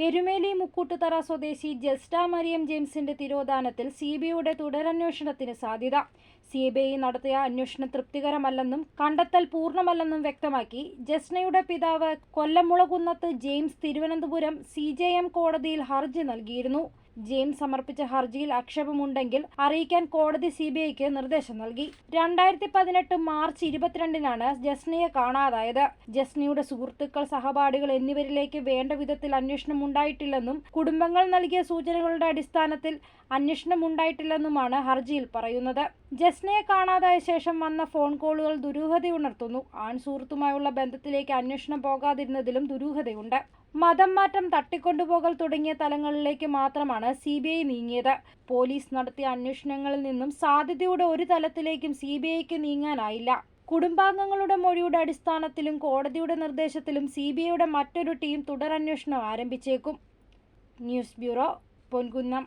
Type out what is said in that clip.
എരുമേലി മുക്കൂട്ടുതറ സ്വദേശി ജസ്റ്റ മരിയം ജെയിംസിന്റെ തിരോധാനത്തിൽ സിബിഐയുടെ തുടരന്വേഷണത്തിന് സാധ്യത. സിബിഐ നടത്തിയ അന്വേഷണം തൃപ്തികരമല്ലെന്നും കണ്ടെത്തൽ പൂർണ്ണമല്ലെന്നും വ്യക്തമാക്കി ജസ്നയുടെ പിതാവ് കൊല്ലമുളകുന്നത്ത് ജെയിംസ് തിരുവനന്തപുരം CJM കോടതിയിൽ ഹർജി നൽകിയിരുന്നു. ജെയിംസ് സമർപ്പിച്ച ഹർജിയിൽ ആക്ഷേപമുണ്ടെങ്കിൽ അറിയിക്കാൻ കോടതി സിബിഐക്ക് നിർദ്ദേശം നൽകി. 2018 മാർച്ച് 22-നാണ് ജസ്നയെ കാണാതായത്. ജസ്നയുടെ സുഹൃത്തുക്കൾ, സഹപാഠികൾ എന്നിവരിലേക്ക് വേണ്ട വിധത്തിൽ അന്വേഷണം ഉണ്ടായിട്ടില്ലെന്നും കുടുംബങ്ങൾ നൽകിയ സൂചനകളുടെ അടിസ്ഥാനത്തിൽ അന്വേഷണം ഉണ്ടായിട്ടില്ലെന്നുമാണ് ഹർജിയിൽ പറയുന്നത്. ജസ്നയെ കാണാതായ ശേഷം വന്ന ഫോൺ കോളുകൾ ദുരൂഹതയുണർത്തുന്നു. സുഹൃത്തുമായുള്ള ബന്ധത്തിലേക്ക് അന്വേഷണം പോകാതിരുന്നതിലും ദുരൂഹതയുണ്ട്. മതം മാറ്റം, തട്ടിക്കൊണ്ടുപോകൽ തുടങ്ങിയ തലങ്ങളിലേക്ക് മാത്രമാണ് സിബിഐ നീങ്ങിയത്. പോലീസ് നടത്തിയ അന്വേഷണങ്ങളിൽ നിന്നും സാധ്യതയുടെ ഒരു തലത്തിലേക്കും സിബിഐക്ക് നീങ്ങാനായില്ല. കുടുംബാംഗങ്ങളുടെ മൊഴിയുടെ അടിസ്ഥാനത്തിലും കോടതിയുടെ നിർദ്ദേശത്തിലും സിബിഐയുടെ മറ്റൊരു ടീം തുടരന്വേഷണം ആരംഭിച്ചേക്കും. News bureau, Ponkunnam.